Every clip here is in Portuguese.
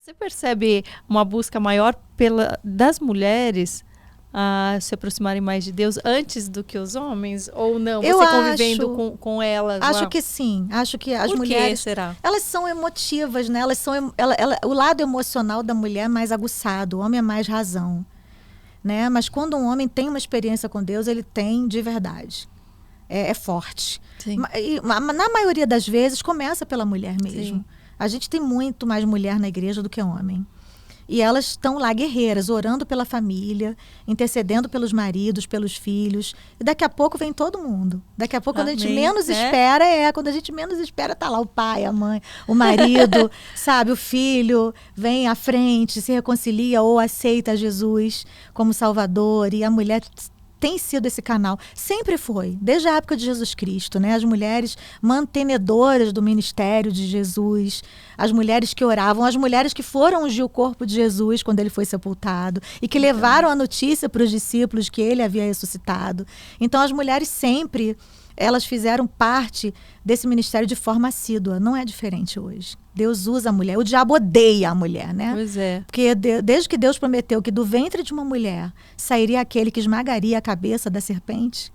Você percebe uma busca maior das mulheres a se aproximarem mais de Deus antes do que os homens? Ou não? Você convivendo com elas Acho lá? que sim. Acho que as Por mulheres... que será? Elas são emotivas, né? O lado emocional da mulher é mais aguçado. O homem é mais razão. Né? Mas quando um homem tem uma experiência com Deus, ele tem de verdade. É forte. Na maioria das vezes, começa pela mulher mesmo. Sim. A gente tem muito mais mulher na igreja do que homem. E elas estão lá guerreiras, orando pela família, intercedendo pelos maridos, pelos filhos. E daqui a pouco vem todo mundo. Daqui a pouco, quando a gente menos espera, quando a gente menos espera, tá lá o pai, a mãe, o marido, sabe, o filho, vem à frente, se reconcilia ou aceita Jesus como Salvador. E a mulher tem sido esse canal. Sempre foi, desde a época de Jesus Cristo, né? As mulheres mantenedoras do ministério de Jesus, as mulheres que oravam, as mulheres que foram ungir o corpo de Jesus quando ele foi sepultado e que levaram a notícia para os discípulos que ele havia ressuscitado. Então, as mulheres sempre, elas fizeram parte desse ministério de forma assídua. Não é diferente hoje. Deus usa a mulher. O diabo odeia a mulher, né? Pois é. Porque desde que Deus prometeu que do ventre de uma mulher sairia aquele que esmagaria a cabeça da serpente,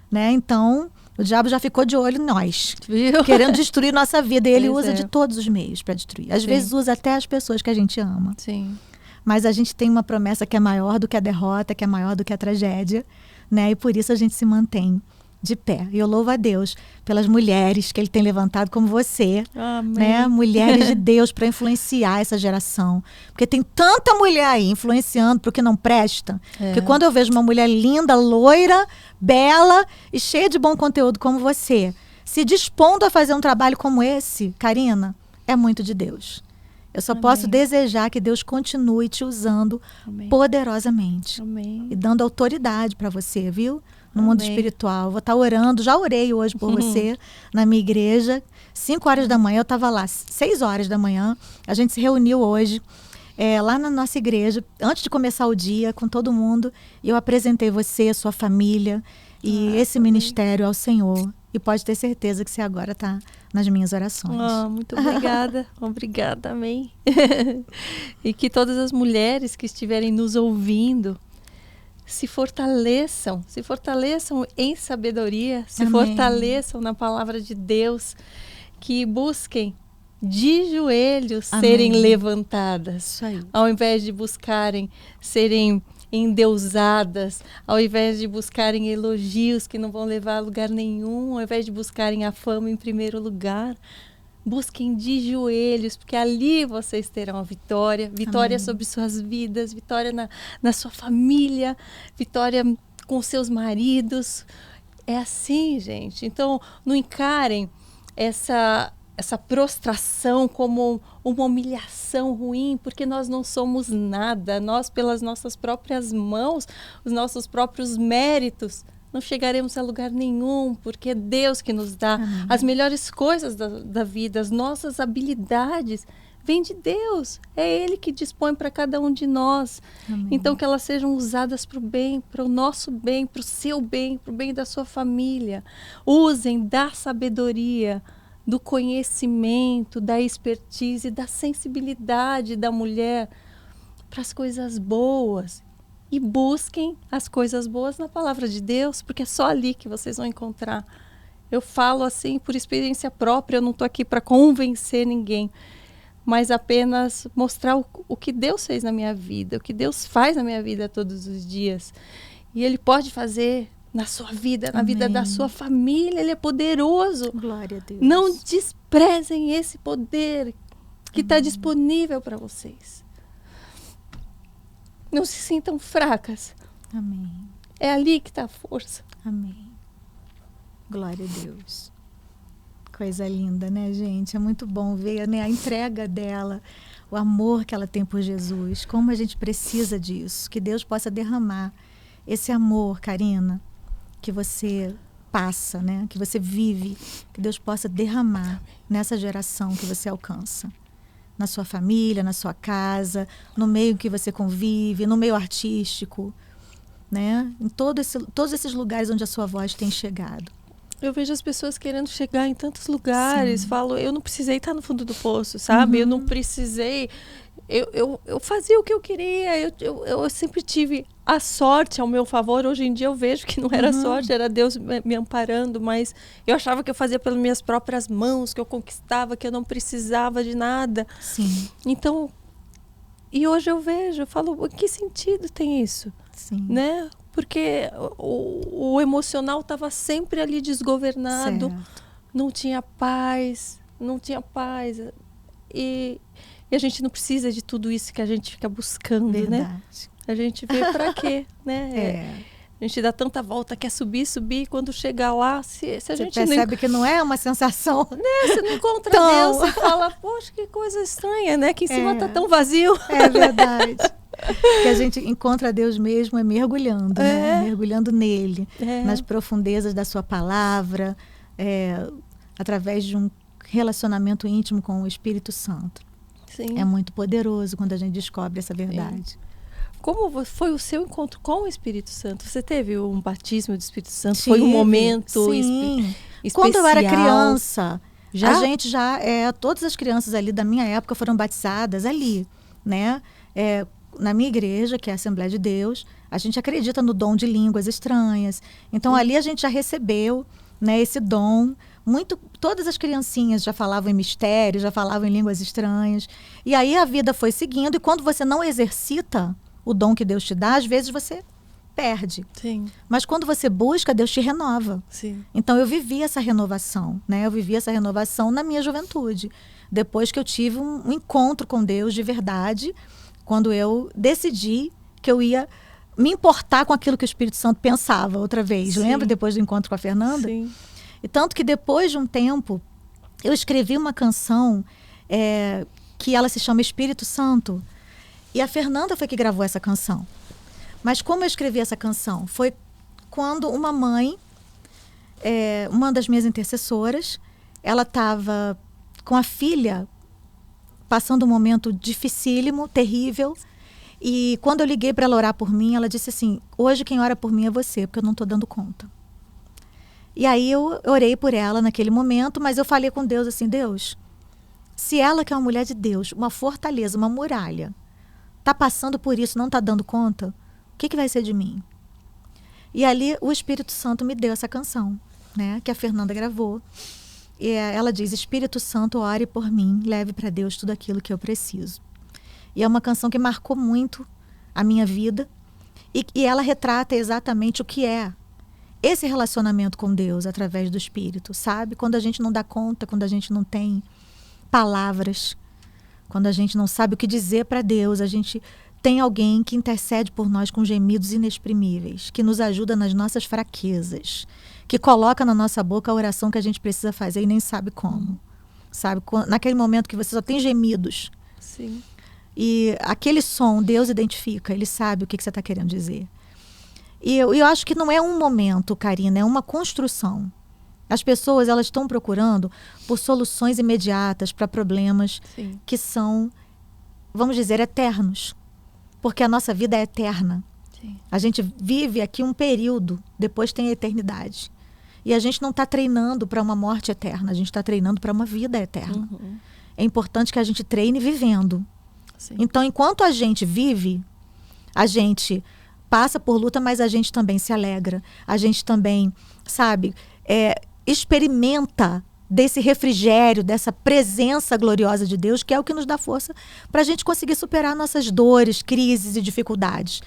né? Então, o diabo já ficou de olho em nós, querendo destruir nossa vida. E ele usa de todos os meios para destruir. Às vezes usa até as pessoas que a gente ama. Sim. Mas a gente tem uma promessa que é maior do que a derrota, que é maior do que a tragédia, né? E por isso a gente se mantém de pé. E eu louvo a Deus pelas mulheres que ele tem levantado como você, né? Mulheres de Deus para influenciar essa geração. Porque tem tanta mulher aí influenciando para o que não presta. Porque quando eu vejo uma mulher linda, loira, bela e cheia de bom conteúdo como você, se dispondo a fazer um trabalho como esse, Karina, é muito de Deus. Eu só posso desejar que Deus continue te usando poderosamente. E dando autoridade para você, viu? No mundo espiritual. Vou estar orando, já orei hoje por você na minha igreja. 5 horas da manhã, eu estava lá, 6 horas da manhã. A gente se reuniu hoje, lá na nossa igreja, antes de começar o dia, com todo mundo. E eu apresentei você, sua família e esse ministério ao Senhor. E pode ter certeza que você agora está nas minhas orações. Muito obrigada. Obrigada, amém. E que todas as mulheres que estiverem nos ouvindo se fortaleçam em sabedoria, se fortaleçam na palavra de Deus, que busquem de joelhos serem levantadas, Isso aí. Ao invés de buscarem serem endeusadas, ao invés de buscarem elogios que não vão levar a lugar nenhum, ao invés de buscarem a fama em primeiro lugar. Busquem de joelhos, porque ali vocês terão a vitória. Vitória sobre suas vidas, vitória na sua família, vitória com seus maridos. É assim, gente. Então, não encarem essa prostração como uma humilhação ruim, porque nós não somos nada. Nós, pelas nossas próprias mãos, os nossos próprios méritos, não chegaremos a lugar nenhum, porque é Deus que nos dá as melhores coisas da vida, as nossas habilidades. Vem de Deus, é Ele que dispõe para cada um de nós. Então, que elas sejam usadas para o bem, para o nosso bem, para o seu bem, para o bem da sua família. Usem da sabedoria, do conhecimento, da expertise, da sensibilidade da mulher para as coisas boas. E busquem as coisas boas na palavra de Deus, porque é só ali que vocês vão encontrar. Eu falo assim por experiência própria, eu não estou aqui para convencer ninguém, mas apenas mostrar o que Deus fez na minha vida, o que Deus faz na minha vida todos os dias. E Ele pode fazer na sua vida, na vida da sua família. Ele é poderoso. Glória a Deus. Não desprezem esse poder que está disponível para vocês. Não se sintam fracas. Amém. É ali que está a força. Amém. Glória a Deus. Coisa linda, né, gente? É muito bom ver, né, a entrega dela, o amor que ela tem por Jesus. Como a gente precisa disso. Que Deus possa derramar esse amor, Karina, que você passa, né? Que você vive. Que Deus possa derramar nessa geração que você alcança. Na sua família, na sua casa, no meio que você convive, no meio artístico, né? Em todos esses lugares onde a sua voz tem chegado. Eu vejo as pessoas querendo chegar em tantos lugares. Falo, eu não precisei estar no fundo do poço, sabe? Eu não precisei eu fazia o que eu queria, eu sempre tive a sorte ao meu favor. Hoje em dia eu vejo que não era sorte, era Deus me amparando, mas eu achava que eu fazia pelas minhas próprias mãos, que eu conquistava, que eu não precisava de nada. Sim. Então, e hoje eu vejo, eu falo, que sentido tem isso? Sim. Né? Porque o emocional estava sempre ali desgovernado, Certo. não tinha paz. E a gente não precisa de tudo isso que a gente fica buscando, Verdade. né? A gente vê pra quê, né? A gente dá tanta volta, quer subir, quando chegar lá, se a gente percebe que não é uma sensação. Né? Você não encontra Deus, você fala, poxa, que coisa estranha, né? Que em cima tá tão vazio. É verdade. Que a gente encontra Deus mesmo mergulhando, né? Mergulhando nele, nas profundezas da sua palavra, através de um relacionamento íntimo com o Espírito Santo. Sim. É muito poderoso quando a gente descobre essa verdade. Sim. Como foi o seu encontro com o Espírito Santo? Você teve um batismo do Espírito Santo? Tive, foi um momento sim. Especial? Quando eu era criança, a gente todas as crianças ali da minha época foram batizadas ali, né? Na minha igreja, que é a Assembleia de Deus, a gente acredita no dom de línguas estranhas. Então, ali a gente já recebeu, né, esse dom. Todas as criancinhas já falavam em mistério, já falavam em línguas estranhas. E aí a vida foi seguindo. E quando você não exercita o dom que Deus te dá, às vezes você perde. Sim. Mas quando você busca, Deus te renova. Sim. Então, eu vivi essa renovação, né? Eu vivi essa renovação na minha juventude. Depois que eu tive um encontro com Deus de verdade, quando eu decidi que eu ia me importar com aquilo que o Espírito Santo pensava outra vez. Sim. Lembra? Depois do encontro com a Fernanda? Sim. E tanto que depois de um tempo, eu escrevi uma canção que ela se chama Espírito Santo. E a Fernanda foi que gravou essa canção. Mas como eu escrevi essa canção? Foi quando uma mãe, uma das minhas intercessoras, ela estava com a filha passando um momento dificílimo, terrível. E quando eu liguei para ela orar por mim, ela disse assim, hoje quem ora por mim é você, porque eu não estou dando conta. E aí eu orei por ela naquele momento, mas eu falei com Deus assim, Deus, se ela que é uma mulher de Deus, uma fortaleza, uma muralha, está passando por isso, não está dando conta, o que vai ser de mim? E ali o Espírito Santo me deu essa canção, né, que a Fernanda gravou. E ela diz, Espírito Santo, ore por mim, leve para Deus tudo aquilo que eu preciso. E é uma canção que marcou muito a minha vida. E ela retrata exatamente o que é esse relacionamento com Deus através do Espírito, sabe? Quando a gente não dá conta, quando a gente não tem palavras, quando a gente não sabe o que dizer para Deus, a gente tem alguém que intercede por nós com gemidos inexprimíveis, que nos ajuda nas nossas fraquezas, que coloca na nossa boca a oração que a gente precisa fazer e nem sabe como. Sabe? Naquele momento que você só tem gemidos. Sim. E aquele som, Deus identifica, Ele sabe o que você está querendo dizer. E eu acho que não é um momento, Karina, é uma construção. As pessoas, elas estão procurando por soluções imediatas para problemas Sim. que são, vamos dizer, eternos. Porque a nossa vida é eterna. Sim. A gente vive aqui um período, depois tem a eternidade. E a gente não está treinando para uma morte eterna, a gente está treinando para uma vida eterna. Uhum. É importante que a gente treine vivendo. Sim. Então, enquanto a gente vive, a gente passa por luta, mas a gente também se alegra. A gente também, sabe, experimenta desse refrigério, dessa presença gloriosa de Deus, que é o que nos dá força para a gente conseguir superar nossas dores, crises e dificuldades.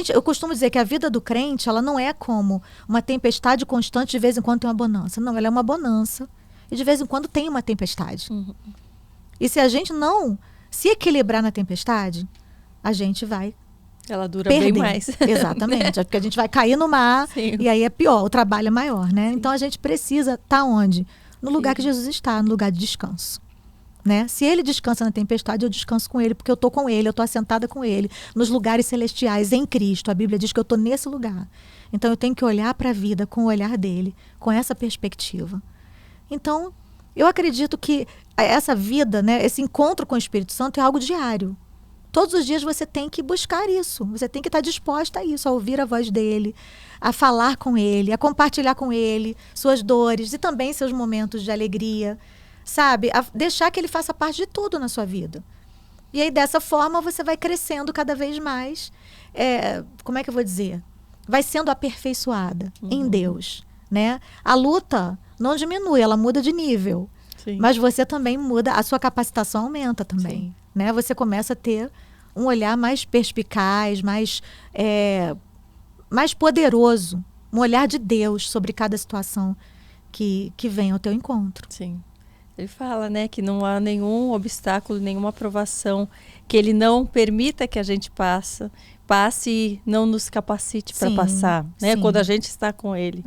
Eu costumo dizer que a vida do crente, ela não é como uma tempestade constante, de vez em quando tem uma bonança. Não, ela é uma bonança e de vez em quando tem uma tempestade. Uhum. E se a gente não se equilibrar na tempestade, a gente vai ela dura perder. Bem mais. Exatamente. É porque a gente vai cair no mar. Sim. E aí é pior, o trabalho é maior, né? Sim. Então a gente precisa estar onde? No lugar Sim. que Jesus está, no lugar de descanso. Né? Se ele descansa na tempestade, eu descanso com ele, porque eu estou com ele, eu estou assentada com ele, nos lugares celestiais, em Cristo. A Bíblia diz que eu estou nesse lugar. Então eu tenho que olhar para a vida com o olhar dele, com essa perspectiva. Então, eu acredito que essa vida, né, esse encontro com o Espírito Santo é algo diário. Todos os dias você tem que buscar isso. Você tem que estar disposta a isso, a ouvir a voz dele, a falar com ele, a compartilhar com ele suas dores e também seus momentos de alegria, sabe? A deixar que ele faça parte de tudo na sua vida. E aí, dessa forma, você vai crescendo cada vez mais. Como é que eu vou dizer? Vai sendo aperfeiçoada em Deus, né? A luta não diminui, ela muda de nível. Sim. Mas você também muda, a sua capacitação aumenta também, né? Você começa a ter um olhar mais perspicaz, mais poderoso, um olhar de Deus sobre cada situação que vem ao teu encontro. Sim. Ele fala, né, que não há nenhum obstáculo, nenhuma provação que ele não permita que a gente passe e não nos capacite para passar, né? Quando a gente está com ele.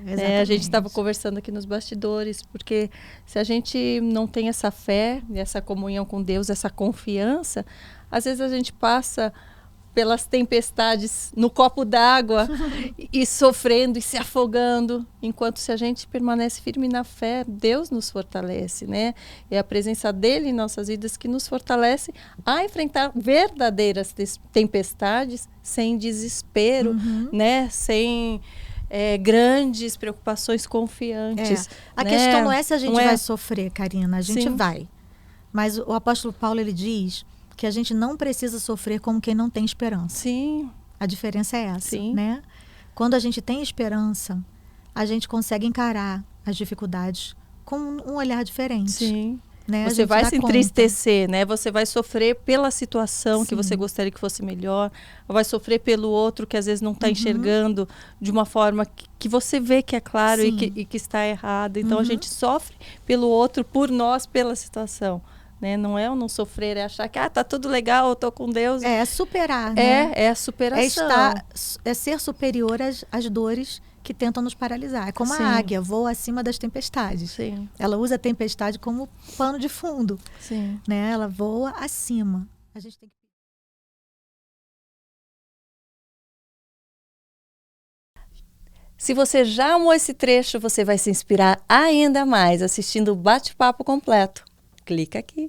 Exatamente. A gente estava conversando aqui nos bastidores, porque se a gente não tem essa fé, essa comunhão com Deus, essa confiança, às vezes a gente passa pelas tempestades no copo d'água e sofrendo e se afogando, enquanto se a gente permanece firme na fé, Deus nos fortalece, né? É a presença dele em nossas vidas que nos fortalece a enfrentar verdadeiras tempestades sem desespero, né? Sem grandes preocupações, confiantes. A questão não é se a gente vai sofrer, Karina, a gente vai. Mas o apóstolo Paulo, ele diz que a gente não precisa sofrer como quem não tem esperança. Sim. A diferença é essa, né? Quando a gente tem esperança, a gente consegue encarar as dificuldades com um olhar diferente. Sim. Né? Você vai se entristecer, né? Você vai sofrer pela situação que você gostaria que fosse melhor, vai sofrer pelo outro que às vezes não está enxergando de uma forma que você vê que é claro e que está errado. Então a gente sofre pelo outro, por nós, pela situação. Né? Não é o não sofrer, é achar que tá tudo legal, eu tô com Deus. É superar, né? É a superação. É ser superior às dores que tentam nos paralisar. É como a águia, voa acima das tempestades. Sim. Ela usa a tempestade como pano de fundo. Sim. Né? Ela voa acima. A gente tem que... Se você já amou esse trecho, você vai se inspirar ainda mais assistindo o bate-papo completo. Clica aqui.